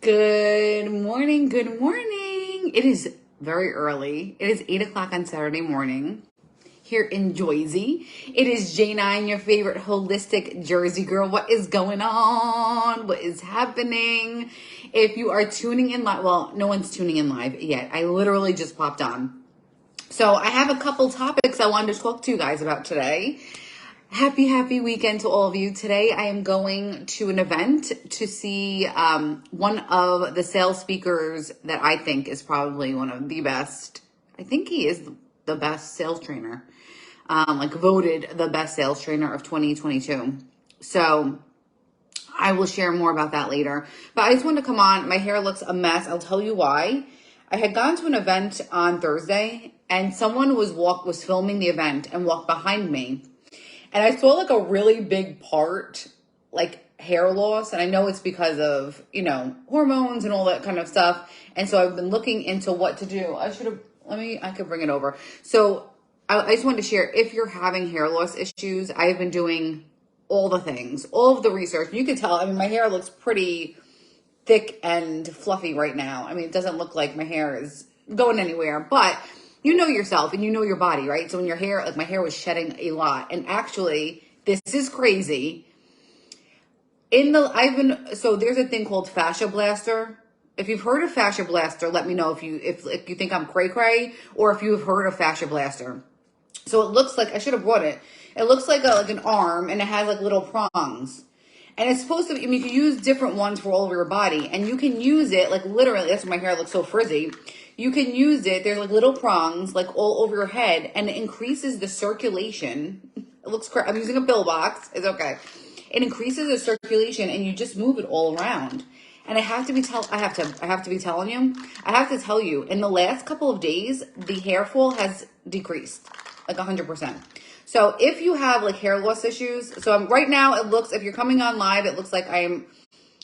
Good morning. Good morning. It is very early. It is 8 o'clock on Saturday morning here in Jersey. It is J9, your favorite holistic Jersey girl. What is going on? What is happening? If you are tuning in live, well, no one's tuning in live yet. I literally just popped on. So I have a couple topics I wanted to talk to you guys about today. Happy weekend to all of you. Today I am going to an event to see one of the sales speakers that I think is probably one of the best. I think he is the best sales trainer, voted the best sales trainer of 2022. So I will share more about that later. But I just wanted to come on. My hair looks a mess. I'll tell you why. I had gone to an event on Thursday and someone was filming the event and walked behind me. And I saw like a really big part, like hair loss. And I know it's because of, hormones and all that kind of stuff. And so I've been looking into what to do. I could bring it over. So I just wanted to share, if you're having hair loss issues, I've been doing all the things, all of the research. You can tell, my hair looks pretty thick and fluffy right now. It doesn't look like my hair is going anywhere, but you know yourself and you know your body, right? So when your hair, my hair was shedding a lot. And actually, this is crazy. So there's a thing called Fascia Blaster. If you've heard of Fascia Blaster, let me know if you think I'm cray or if you've heard of Fascia Blaster. So it looks like, I should have brought it. It looks like an arm and it has like little prongs. And it's supposed to, you can use different ones for all over your body. And you can use it, literally, that's why my hair looks so frizzy. You can use it, there's little prongs, all over your head, and it increases the circulation. It looks crazy. I'm using a pill box. It's okay. It increases the circulation, and you just move it all around. And I have to tell you, in the last couple of days, the hair fall has decreased, 100%. So if you have hair loss issues, right now it looks, if you're coming on live, it looks like I am,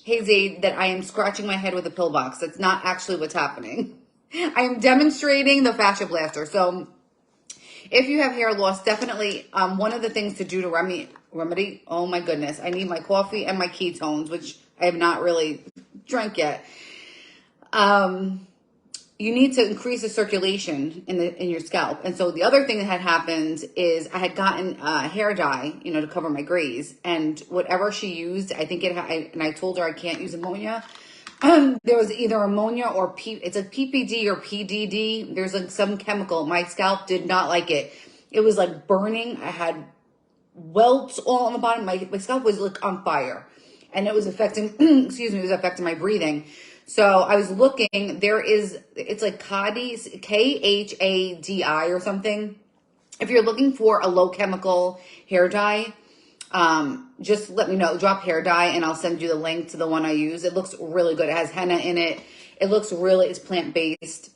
hey Zaid, that I am scratching my head with a pill box. That's not actually what's happening. I am demonstrating the Fascia Blaster. So if you have hair loss, definitely one of the things to do to remedy, oh my goodness, I need my coffee and my ketones, which I have not really drank yet. You need to increase the circulation in your scalp. And so the other thing that had happened is I had gotten hair dye, to cover my grays, and whatever she used, I think and I told her I can't use ammonia. There was either ammonia or it's a PPD or PDD. There's some chemical. My scalp did not like it. It was burning. I had welts all on the bottom. My scalp was on fire, and it was affecting, it was affecting my breathing. So I was looking, it's Khadi, Khadi or something. If you're looking for a low chemical hair dye, just let me know, drop hair dye, and I'll send you the link to the one I use. It looks really good. It has henna in it. It's plant-based.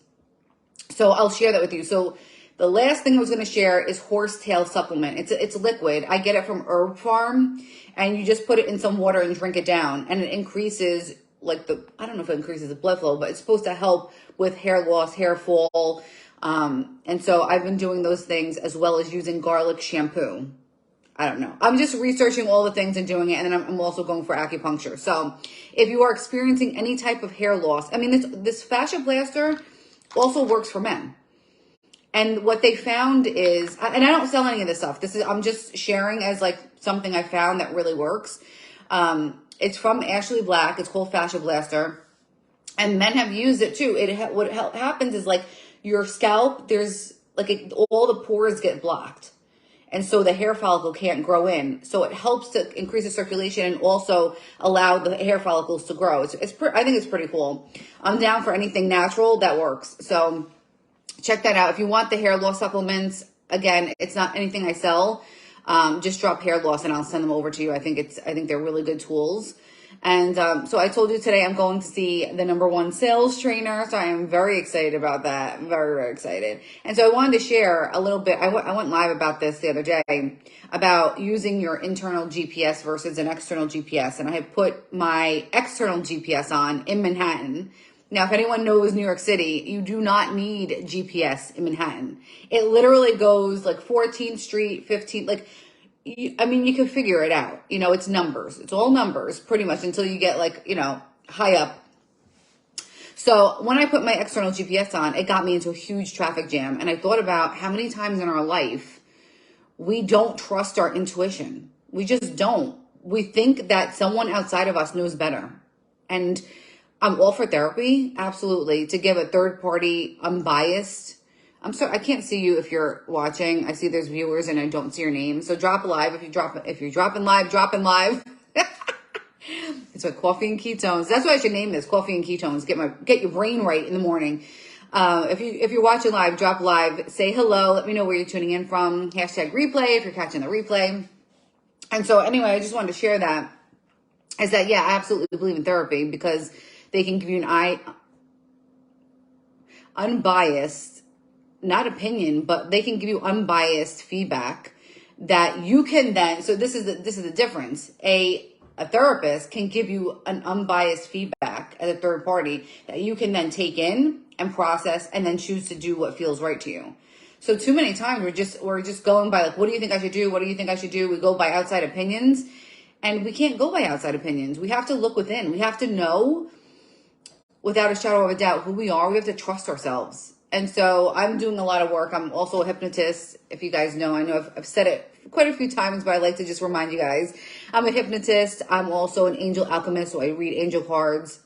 So I'll share that with you. So the last thing I was going to share is horsetail supplement. It's liquid. I get it from Herb Farm, and you just put it in some water and drink it down, and it increases I don't know if it increases the blood flow, but it's supposed to help with hair loss, hair fall. And so I've been doing those things as well as using garlic shampoo. I don't know. I'm just researching all the things and doing it. And then I'm also going for acupuncture. So if you are experiencing any type of hair loss, this Fascia Blaster also works for men. And what they found is, and I don't sell any of this stuff. I'm just sharing as something I found that really works. It's from Ashley Black. It's called Fascia Blaster. And men have used it too. What happens is your scalp, there's all the pores get blocked. And so the hair follicle can't grow in. So it helps to increase the circulation and also allow the hair follicles to grow. I think it's pretty cool. I'm down for anything natural that works. So check that out. If you want the hair loss supplements, again, it's not anything I sell. Just drop hair loss and I'll send them over to you. I think they're really good tools. And so I told you today I'm going to see the #1 sales trainer. So I am very excited about that. Very, very excited. And so I wanted to share a little bit. I went live about this the other day about using your internal GPS versus an external GPS. And I have put my external GPS on in Manhattan. Now, if anyone knows New York City, you do not need GPS in Manhattan. It literally goes 14th Street, 15th, you can figure it out. It's numbers. It's all numbers pretty much until you get high up So when I put my external GPS on, it got me into a huge traffic jam. And I thought about how many times in our life we don't trust our intuition. We just don't. We think that someone outside of us knows better. And I'm all for therapy, absolutely, to give a third party, unbiased. I'm sorry, I can't see you if you're watching. I see there's viewers and I don't see your name. So drop live if you're dropping live, dropping live. It's like coffee and ketones. That's what I should name this, coffee and ketones. Get your brain right in the morning. If you're watching live, drop live, say hello. Let me know where you're tuning in from. Hashtag replay if you're catching the replay. And so anyway, I just wanted to share that. Is that, yeah, I absolutely believe in therapy because they can give you an unbiased, not opinion, but they can give you unbiased feedback that you can then. So this is the difference. A therapist can give you an unbiased feedback as a third party that you can then take in and process and then choose to do what feels right to you. So too many times we're just going by like, what do you think I should do? What do you think I should do? We go by outside opinions, and we can't go by outside opinions. We have to look within. We have to know without a shadow of a doubt who we are. We have to trust ourselves. And so I'm doing a lot of work. I'm also a hypnotist. If you guys know, I know I've said it quite a few times, but I like to just remind you guys. I'm a hypnotist. I'm also an angel alchemist. So I read angel cards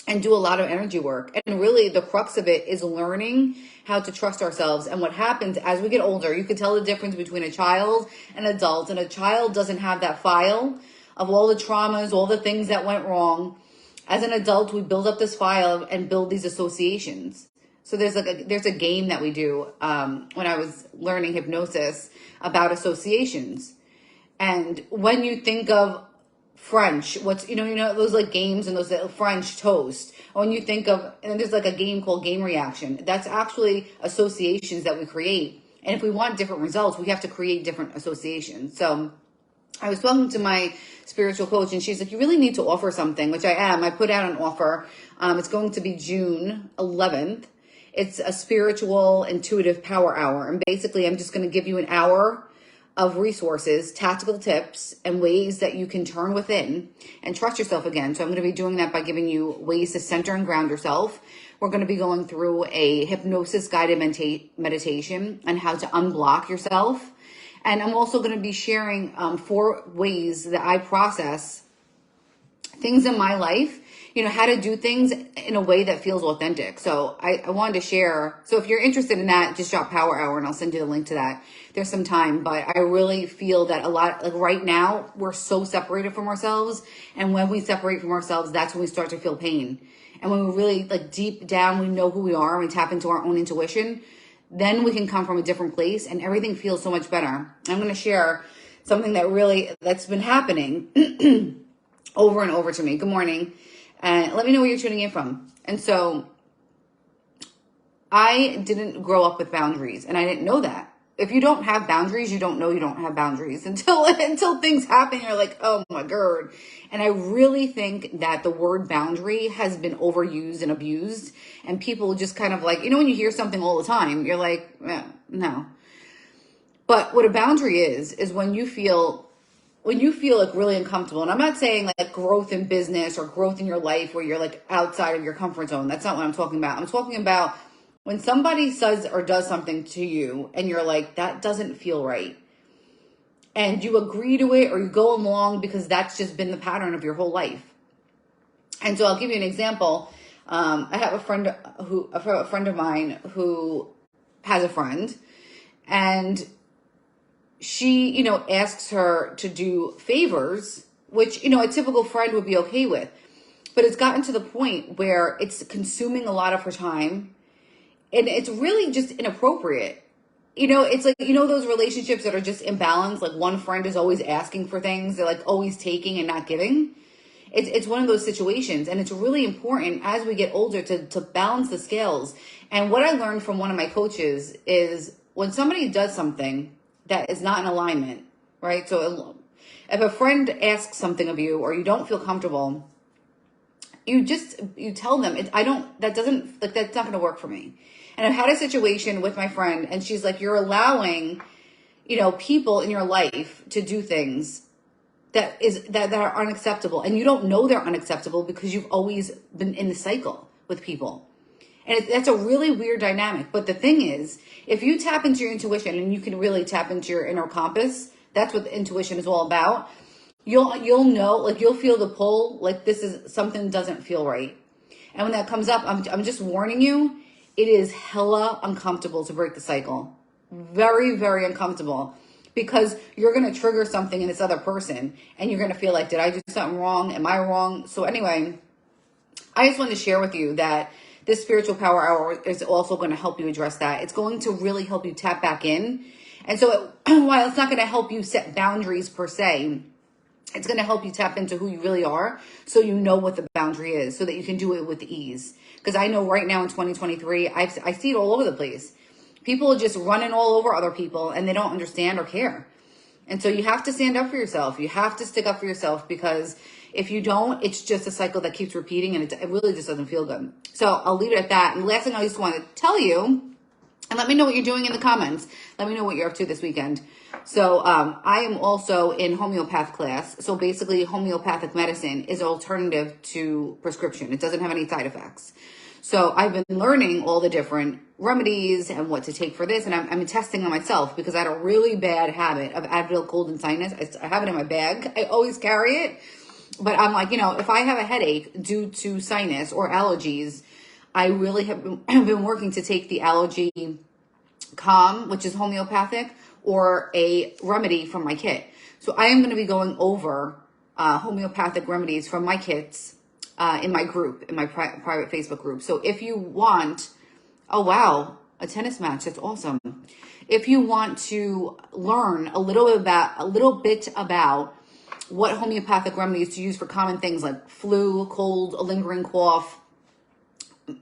and do a lot of energy work. And really the crux of it is learning how to trust ourselves. And what happens as we get older, you can tell the difference between a child and an adult. And a child doesn't have that file of all the traumas, all the things that went wrong. As an adult, we build up this file and build these associations. So there's a game that we do when I was learning hypnosis about associations. And when you think of French, what's, those like games and those French toast. When you think of, and there's like a game called Game Reaction. That's actually associations that we create. And if we want different results, we have to create different associations. So I was talking to my spiritual coach and she's like, you really need to offer something, which I am. I put out an offer. It's going to be June 11th. It's a spiritual intuitive power hour. And basically I'm just going to give you an hour of resources, tactical tips, and ways that you can turn within and trust yourself again. So I'm going to be doing that by giving you ways to center and ground yourself. We're going to be going through a hypnosis guided meditation on how to unblock yourself. And I'm also going to be sharing 4 ways that I process things in my life, how to do things in a way that feels authentic. So I wanted to share. So if you're interested in that, just drop Power Hour and I'll send you the link to that. There's some time, but I really feel that a lot, like right now, we're so separated from ourselves. And when we separate from ourselves, that's when we start to feel pain. And when we really like deep down, we know who we are and we tap into our own intuition, then we can come from a different place and everything feels so much better. I'm going to share something that's been happening over and over to me. Good morning. And let me know where you're tuning in from. And so I didn't grow up with boundaries and I didn't know that. If you don't have boundaries, you don't know you don't have boundaries until things happen. You're like, oh my God. And I really think that the word boundary has been overused and abused. And people just kind of like, when you hear something all the time, you're like, no. But what a boundary is when you feel like really uncomfortable. And I'm not saying like growth in business or growth in your life where you're like outside of your comfort zone. That's not what I'm talking about. I'm talking about when somebody says or does something to you and you're like, that doesn't feel right. And you agree to it or you go along because that's just been the pattern of your whole life. And so I'll give you an example. I have a friend of mine who has a friend, and she, asks her to do favors, which, a typical friend would be okay with. But it's gotten to the point where it's consuming a lot of her time. And it's really just inappropriate. It's like, those relationships that are just imbalanced. Like one friend is always asking for things. They're like always taking and not giving. It's one of those situations. And it's really important as we get older to balance the scales. And what I learned from one of my coaches is when somebody does something that is not in alignment, right? So if a friend asks something of you or you don't feel comfortable, you tell them, that's not going to work for me. And I've had a situation with my friend and she's like, you're allowing, people in your life to do things that are unacceptable. And you don't know they're unacceptable because you've always been in the cycle. with people. And that's a really weird dynamic. But the thing is, if you tap into your intuition and you can really tap into your inner compass, that's what intuition is all about. You'll know, like you'll feel the pull, like this is something doesn't feel right. And when that comes up, I'm just warning you, it is hella uncomfortable to break the cycle. Very, very uncomfortable, because you're going to trigger something in this other person and you're going to feel like, did I do something wrong? Am I wrong? So anyway, I just wanted to share with you that this spiritual power hour is also going to help you address that. It's going to really help you tap back in. And so while it's not going to help you set boundaries per se, it's going to help you tap into who you really are, so you know what the boundary is, so that you can do it with ease. Because I know right now in 2023, I see it all over the place. People are just running all over other people and they don't understand or care. And so you have to stand up for yourself. You have to stick up for yourself, because if you don't, it's just a cycle that keeps repeating, and it really just doesn't feel good. So I'll leave it at that. And the last thing I just want to tell you, and let me know what you're doing in the comments. Let me know what you're up to this weekend. So I am also in homeopath class. So basically, homeopathic medicine is an alternative to prescription. It doesn't have any side effects. So I've been learning all the different remedies and what to take for this. And I'm testing on myself, because I had a really bad habit of Advil, cold, and sinus. I have it in my bag. I always carry it. But I'm like, if I have a headache due to sinus or allergies, I really have been working to take the allergy calm, which is homeopathic, or a remedy from my kit. So I am going to be going over homeopathic remedies from my kits in my group, in my private Facebook group. So if you want, oh wow, a tennis match, that's awesome. If you want to learn a little bit about what homeopathic remedies to use for common things like flu, cold, a lingering cough,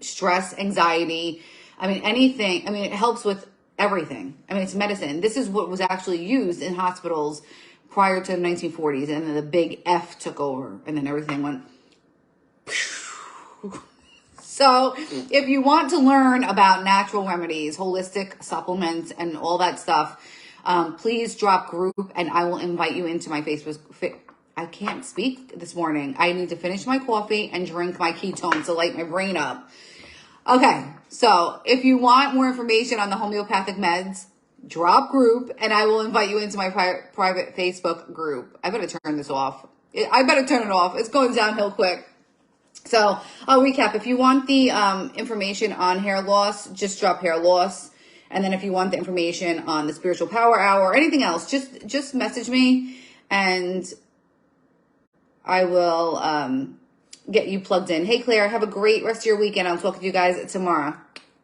stress, anxiety, anything. It helps with everything. It's medicine. This is what was actually used in hospitals prior to the 1940s, and then the big F took over, and then everything went. So if you want to learn about natural remedies, holistic supplements, and all that stuff, please drop group, and I will invite you into my Facebook. I can't speak this morning. I need to finish my coffee and drink my ketones to light my brain up. Okay, so if you want more information on the homeopathic meds, drop group, and I will invite you into my private Facebook group. I better turn this off. I better turn it off. It's going downhill quick. So I'll recap. If you want the information on hair loss, just drop hair loss. And then if you want the information on the spiritual power hour or anything else, just message me, and I will get you plugged in. Hey, Claire, have a great rest of your weekend. I'll talk to you guys tomorrow.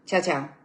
Ciao, ciao.